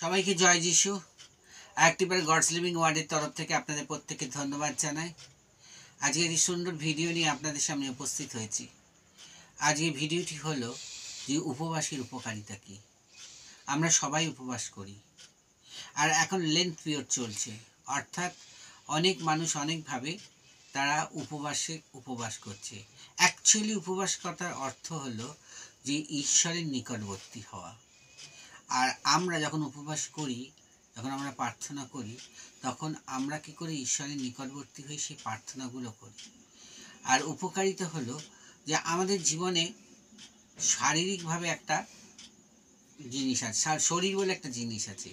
সবাইকে জয় যিশু। একটিবার গডস লিভিং ওয়ার্ডের তরফ থেকে আপনাদের প্রত্যেককে ধন্যবাদ জানাই। আজকে এই সুন্দর ভিডিও নিয়ে আপনাদের সামনে উপস্থিত হয়েছি। আজকে ভিডিওটি হলো যে উপবাসের উপকারিতা কী। আমরা সবাই উপবাস করি, আর এখন লেন্থ পিরিয়ড চলছে, অর্থাৎ অনেক মানুষ অনেকভাবে তারা উপবাস করছে। অ্যাকচুয়ালি উপবাস করার অর্থ হলো যে ঈশ্বরের নিকটবর্তী হওয়া। আর আমরা যখন উপবাস করি, যখন আমরা প্রার্থনা করি, তখন আমরা কী করি? ঈশ্বরের নিকটবর্তী হয়ে সেই প্রার্থনাগুলো করি। আর উপকারিতা হলো যে আমাদের জীবনে শারীরিকভাবে একটা জিনিস আছে, শরীর বলে একটা জিনিস আছে।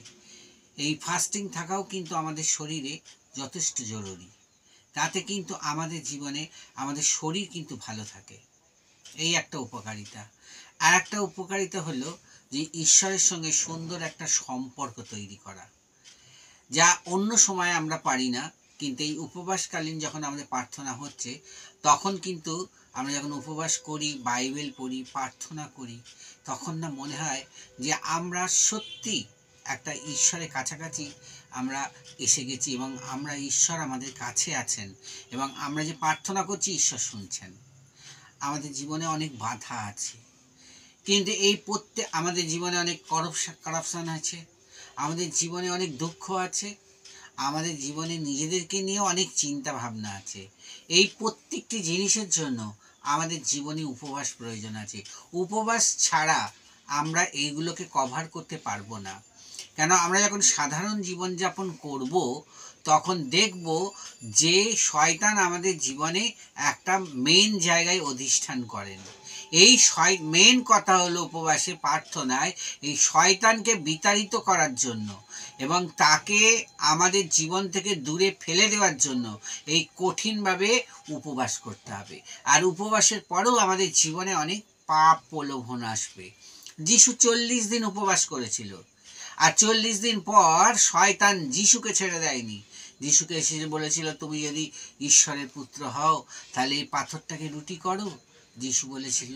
এই ফাস্টিং থাকাও কিন্তু আমাদের শরীরে যথেষ্ট জরুরি। তাতে কিন্তু আমাদের জীবনে আমাদের শরীর কিন্তু ভালো থাকে। এই একটা উপকারিতা। আর একটা উপকারিতা হলো যে ঈশ্বরের সঙ্গে সুন্দর একটা সম্পর্ক তৈরি করা, যা অন্য সময় আমরা পারি না। কিন্তু এই উপবাসকালীন যখন আমাদের প্রার্থনা হচ্ছে, তখন কিন্তু আমরা যখন উপবাস করি, বাইবেল পড়ি, প্রার্থনা করি, তখন না মনে হয় যে আমরা সত্যি একটা ঈশ্বরের কাছাকাছি আমরা এসে গেছি, এবং আমরা ঈশ্বর আমাদের কাছে আছেন, এবং আমরা যে প্রার্থনা করছি ঈশ্বর শুনছেন। আমাদের জীবনে অনেক বাধা আছে, কিন্তু এই আমাদের জীবনে অনেক করাপশান আছে, আমাদের জীবনে অনেক দুঃখ আছে, আমাদের জীবনে নিজেদেরকে নিয়ে অনেক চিন্তা ভাবনা আছে। এই প্রত্যেকটি জিনিসের জন্য আমাদের জীবনে উপবাস প্রয়োজন আছে। উপবাস ছাড়া আমরা এইগুলোকে কভার করতে পারবো না। কেন? আমরা যখন সাধারণ জীবনযাপন করব, তখন দেখব যে শয়তান আমাদের জীবনে একটা মেন জায়গায় অধিষ্ঠান করেন। এই মেন কথা হলো উপবাসে, প্রার্থনায় এই শয়তানকে বিতাড়িত করার জন্য এবং তাকে আমাদের জীবন থেকে দূরে ফেলে দেওয়ার জন্য এই কঠিনভাবে উপবাস করতে হবে। আর উপবাসের পরেও আমাদের জীবনে অনেক পাপ প্রলোভন আসবে। যিশু 40 দিন উপবাস করেছিল, আর 40 দিন পর শয়তান যিশুকে ছেড়ে দেয়নি। যিশুকে এসে বলেছিল, তুমি যদি ঈশ্বরের পুত্র হও তাহলে এই পাথরটাকে রুটি করো। যিশু বলেছিল,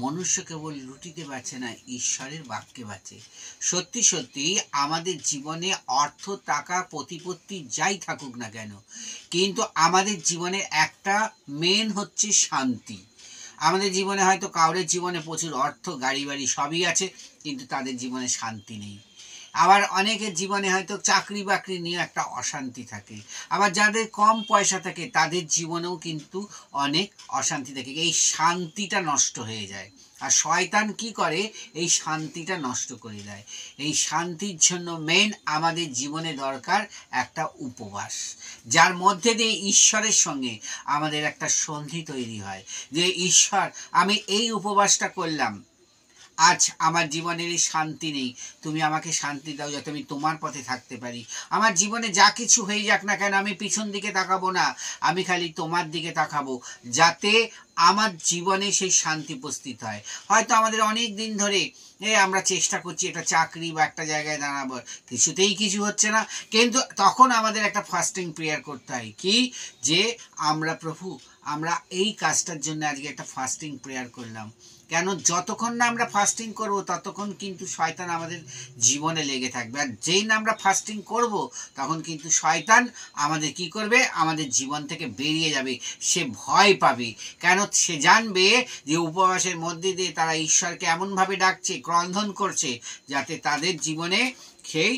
মনুষ্য কেবল রুটিতে বাঁচে না, ঈশ্বরের বাক্যে বাঁচে। সত্যি সত্যি আমাদের জীবনে অর্থ, টাকা, প্রতিপত্তি যাই থাকুক না কেন, কিন্তু আমাদের জীবনে একটা মেন হচ্ছে শান্তি। আমাদের জীবনে হয়তো কাউরের জীবনে প্রচুর অর্থ, গাড়ি বাড়ি সবই আছে, কিন্তু তাদের জীবনে শান্তি নেই। আবার অনেকের জীবনে হয়তো চাকরি বাকরি নিয়ে একটা অশান্তি থাকে। আবার যাদের কম পয়সা থাকে তাদের জীবনেও কিন্তু অনেক অশান্তি থাকে। এই শান্তিটা নষ্ট হয়ে যায়, আর শয়তান কি করে? এই শান্তিটা নষ্ট করে দেয়। এই শান্তির জন্য মেন আমাদের জীবনে দরকার একটা উপবাস, যার মধ্যে দিয়ে ঈশ্বরের সঙ্গে আমাদের একটা সন্ধি তৈরি হয় যে ঈশ্বর, আমি এই উপবাসটা করলাম, আজ আমার জীবনের এই শান্তি নেই, তুমি আমাকে শান্তি দাও যাতে আমি তোমার পথে থাকতে পারি। আমার জীবনে যা কিছু হয়ে যাক না কেন, আমি পিছন দিকে তাকাবো না, আমি খালি তোমার দিকে তাকাবো, যাতে আমার জীবনে সেই শান্তি উপস্থিত হয়। হয়তো আমাদের অনেক দিন ধরে আমরা চেষ্টা করছি একটা চাকরি বা একটা জায়গায় দাঁড়াবো, কিছুতেই কিছু হচ্ছে না, কিন্তু তখন আমাদের একটা ফাস্টিং প্রেয়ার করতে হয় কি, যে আমরা প্রভু, আমরা এই কাজটার জন্য আজকে একটা ফাস্টিং প্রেয়ার করলাম। কেন? যতক্ষণ না আমরা ফাস্টিং করব ততক্ষণ কিন্তু শয়তান আমাদের জীবনে লেগে থাকবে, আর যেই না আমরা ফাস্টিং করব তখন কিন্তু শয়তান আমাদের কি করবে? আমাদের জীবন থেকে বেরিয়ে যাবে। সে ভয় পাবে। কেন? সে জানবে যে উপবাসের মধ্যে দিয়ে তারা ঈশ্বরকে এমনভাবে ডাকছে, ক্রন্দন করছে, যাতে তাদের জীবনে সেই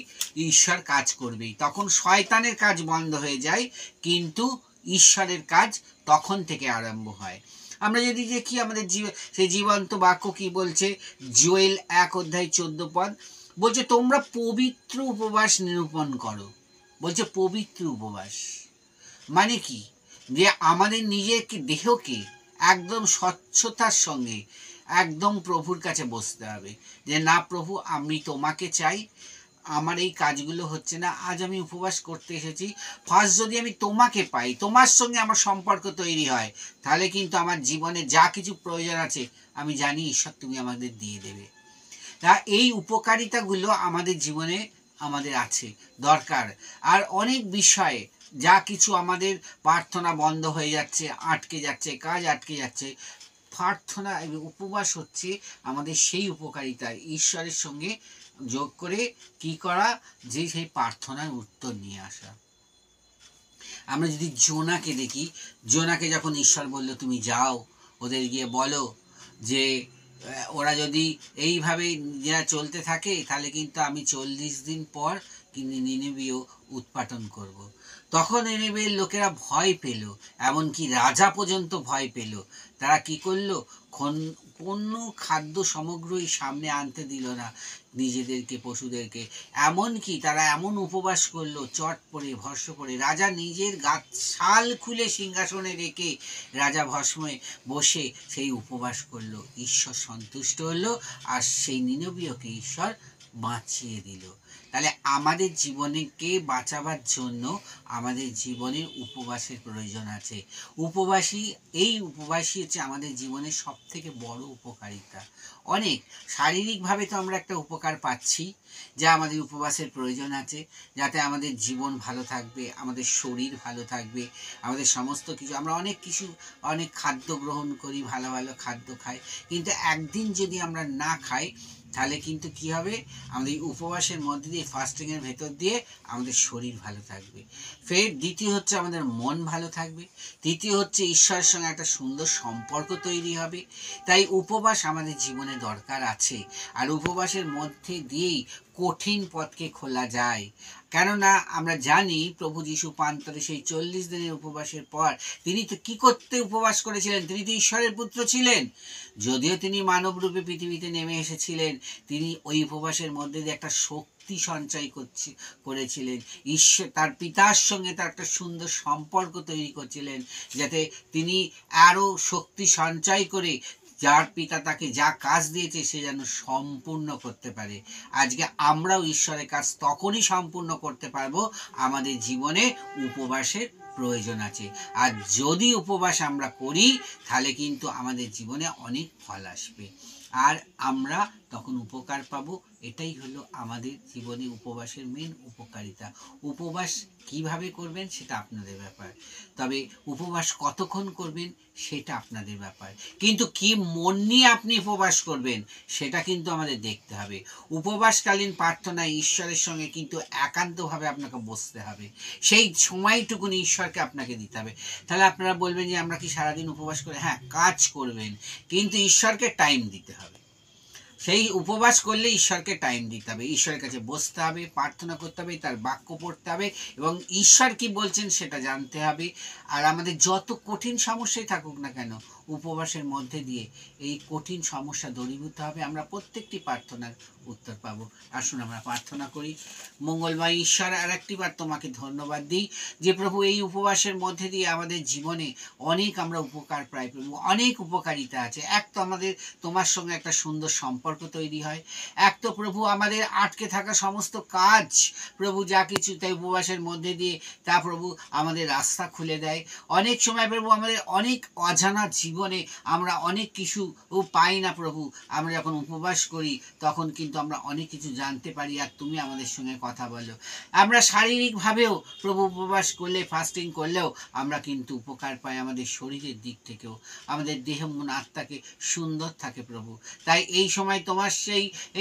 ঈশ্বর কাজ করবে। তখন শয়তানের কাজ বন্ধ হয়ে যায়, কিন্তু ঈশ্বরের কাজ তখন থেকে আরম্ভ হয়। আমরা যদি দেখি আমাদের সেই জীবন্ত বাক্য কি বলছে, জোয়েল 1:14 বলছে, তোমরা পবিত্র উপবাস নিরূপণ করো। বলছে পবিত্র উপবাস মানে কি? যে আমাদের নিজের দেহকে একদম স্বচ্ছতার সঙ্গে একদম প্রভুর কাছে বসতে হবে, যে না প্রভু, আমি তোমাকে চাই, আমার এই কাজগুলো হচ্ছে না, আজ আমি উপবাস করতে এসেছি। ফার্স্ট যদি আমি তোমাকে পাই, তোমার সঙ্গে আমার সম্পর্ক তৈরি হয়, তাহলে কিন্তু আমার জীবনে যা কিছু প্রয়োজন আছে আমি জানি ঈশ্বর তুমি আমাদের দিয়ে দেবে। তা এই উপকারিতাগুলো আমাদের জীবনে আমাদের আছে, দরকার। আর অনেক বিষয়ে যা কিছু আমাদের প্রার্থনা বন্ধ হয়ে যাচ্ছে, আটকে যাচ্ছে, কাজ আটকে যাচ্ছে, প্রার্থনা এবং উপবাস হচ্ছে আমাদের সেই উপকারিতা, ঈশ্বরের সঙ্গে যোগ করে কি করা, যে সেই প্রার্থনার উত্তর নিয়ে আসা। আমরা যদি জোনাকে দেখি, জোনাকে যখন ঈশ্বর বলল তুমি যাও ওদের গিয়ে বলো যে ওরা যদি এইভাবে যারা চলতে থাকে তাহলে কিন্তু আমি 40 দিন পর কিন্তু নিনিবেও উৎপাটন করব। তখন নিনিবের লোকেরা ভয় পেল, এমনকি রাজা পর্যন্ত ভয় পেল। তারা কি করলো, কোনো খাদ্য সামগ্রী সামনে আনতে দিল না নিজেদেরকে, পশুদেরকে। এমনকি তারা এমন উপবাস করলো, চট পরে ভস্ম করে, রাজা নিজের ছাল খুলে সিংহাসনে রেখে রাজা ভস্মে বসে সেই উপবাস করলো। ঈশ্বর সন্তুষ্ট হলো আর সেই নিনিবেকে ঈশ্বর বাঁচিয়ে দিল। তাহলে আমাদের জীবনকে বাঁচাবার জন্য আমাদের জীবনের উপবাসের প্রয়োজন আছে। এই উপবাসই হচ্ছে আমাদের জীবনের সব থেকে বড় উপকারিতা। অনেক শারীরিকভাবে তো আমরা একটা উপকার পাচ্ছি, যা আমাদের উপবাসের প্রয়োজন আছে, যাতে আমাদের জীবন ভালো থাকবে, আমাদের শরীর ভালো থাকবে, আমাদের সমস্ত কিছু, আমরা অনেক খাদ্য গ্রহণ করি, ভালো ভালো খাদ্য খাই, কিন্তু একদিন যদি আমরা না খাই তাহলে কিন্তু কি হবে, আমাদের উপবাসের মধ্যে দিয়ে, ফাস্টিংয়ের ভেতর দিয়ে আমাদের শরীর ভালো থাকবে। ফের দ্বিতীয় হচ্ছে আমাদের মন ভালো থাকবে। তৃতীয় হচ্ছে ঈশ্বরের সঙ্গে একটা সুন্দর সম্পর্ক তৈরি হবে। তাই উপবাস আমাদের জীবনে দরকার আছে। আর উপবাসের মধ্যে দিয়েই কঠিন পথকে খোলা যায়। কেননা আমরা জানি প্রভু যীশু পান্তরে সেই 40 দিনের উপবাসের পর তিনি তো কী করতে উপবাস করেছিলেন, তিনি তো ঈশ্বরের পুত্র ছিলেন। যদিও তিনি মানবরূপে পৃথিবীতে নেমে এসেছিলেন, তিনি ওই উপবাসের মধ্যে দিয়ে একটা শক্তি সঞ্চয় করেছিলেন। ঈশ্বর তার পিতার সঙ্গে তার একটা সুন্দর সম্পর্ক তৈরি করছিলেন, যাতে তিনি আরও শক্তি সঞ্চয় করে যার পিতা তাকে যা কাজ দিয়েছে সে যেন সম্পূর্ণ করতে পারে। আজকে আমরাও ঈশ্বরের কাজ তখনই সম্পূর্ণ করতে পারবো আমাদের জীবনে উপবাসের প্রয়োজন আছে। আর যদি উপবাস আমরা করি তাহলে কিন্তু আমাদের জীবনে অনেক ফল আসবে আর আমরা তখন উপকার পাবো। এটাই হলো আমাদের জীবনে উপবাসের মেন উপকারিতা। উপবাস কিভাবে করবেন সেটা আপনাদের ব্যাপার, তবে উপবাস কতক্ষণ করবেন সেটা আপনাদের ব্যাপার, কিন্তু কি মন নিয়ে আপনি উপবাস করবেন সেটা কিন্তু আমাদের দেখতে হবে। উপবাসকালীন প্রার্থনায় ঈশ্বরের সঙ্গে কিন্তু একান্তভাবে আপনাকে বসতে হবে, সেই সময়টুকুনি ঈশ্বরকে আপনাকে দিতে হবে। তাহলে আপনারা বলবেন যে আমরা কি সারাদিন উপবাস করে? হ্যাঁ, কাজ করবেন, কিন্তু ঈশ্বরকে টাইম দিতে হবে। সেই উপবাস করলে ঈশ্বরকে টাইম দিতে হবে, ঈশ্বরের কাছে বসতে হবে, প্রার্থনা করতে হবে, তার বাক্য পড়তে হবে এবং ঈশ্বর কি বলছেন সেটা জানতে হবে। আর আমাদের যত কঠিন সমস্যাই থাকুক না কেন, উপবাসের মধ্যে দিয়ে এই কঠিন সমস্যা দূরীভূত হবে, আমরা প্রত্যেকটি প্রার্থনার উত্তর পাব। আসুন আমরা প্রার্থনা করি। মঙ্গলময় ঈশ্বর, আর একটিবার তোমাকে ধন্যবাদ দিই যে প্রভু এই উপবাসের মধ্যে দিয়ে আমাদের জীবনে অনেক আমরা উপকার পাই প্রভু, অনেক উপকারিতা আছে। এক তো আমাদের তোমার সঙ্গে একটা সুন্দর সম্পর্ক তৈরি হয়, এক তো প্রভু আমাদের আটকে থাকা সমস্ত কাজ প্রভু যা কিছু তাই উপবাসের মধ্যে দিয়ে তা প্রভু আমাদের রাস্তা খুলে দেয়। অনেক সময় প্রভু আমাদের অনেক অজানা জীবনে আমরা অনেক কিছু পাই না প্রভু, আমরা যখন উপবাস করি তখন কিন্তু আমরা অনেক কিছু জানতে পারি আর তুমি আমাদের সঙ্গে কথা বলো। আমরা শারীরিকভাবেও প্রভু উপবাস করলে, ফাস্টিং করলেও আমরা কিন্তু উপকার পাই, আমাদের শরীরের দিক থেকেও আমাদের দেহ মন আত্মাকে সুন্দর থাকে প্রভু। তাই এই সময় তোমার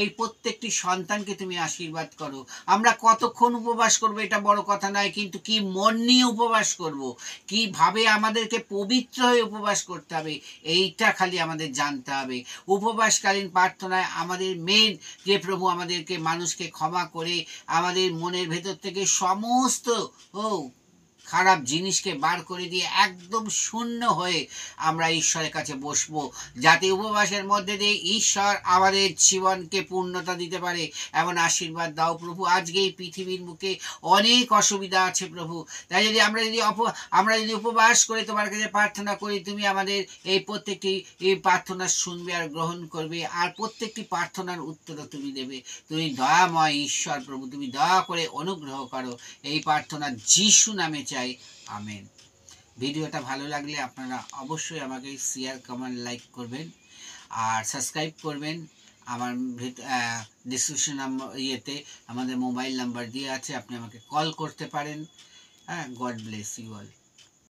এই প্রত্যেকটি সন্তানকে তুমি আশীর্বাদ করো। আমরা কতক্ষণ উপবাস করবো এটা বড় কথা নয়, কিন্তু কি মন নিয়ে উপবাস করব, কিভাবে আমাদেরকে পবিত্র হয়ে উপবাস করতে হবে এইটা খালি আমাদের জানতে হবে। উপবাসকালীন প্রার্থনায় আমাদের মেন যে প্রভু আমাদেরকে, মানুষকে ক্ষমা করে আমাদের মনের ভেতর থেকে সমস্ত খারাপ জিনিসকে বার করে দিয়ে একদম শূন্য হয়ে আমরা ঈশ্বরের কাছে বসবো, যাতে উপবাসের মধ্যে দিয়ে ঈশ্বর আমাদের জীবনকে পূর্ণতা দিতে পারে। এমন আশীর্বাদ দাও প্রভু। আজকে এই পৃথিবীর মুখে অনেক অসুবিধা আছে প্রভু, তাই যদি আমরা যদি উপবাস করে তোমার কাছে প্রার্থনা করি, তুমি আমাদের এই প্রত্যেকটি এই প্রার্থনা শুনবে আর গ্রহণ করবে, আর প্রত্যেকটি প্রার্থনার উত্তরও তুমি দেবে। তুমি দয়াময় ঈশ্বর প্রভু, তুমি দয়া করে অনুগ্রহ করো। এই প্রার্থনা যিশু নামে চাই, আমেন। ভিডিওটা ভালো লাগলে আপনারা অবশ্যই আমাকে শেয়ার, কমেন্ট, লাইক করবেন আর সাবস্ক্রাইব করবেন। আমার ডিসক্রিপশন নাম্বার আমাদের মোবাইল নাম্বার দিয়ে আছে, আপনি আমাকে কল করতে পারেন। হ্যাঁ, গড ব্লেস ইউ অল।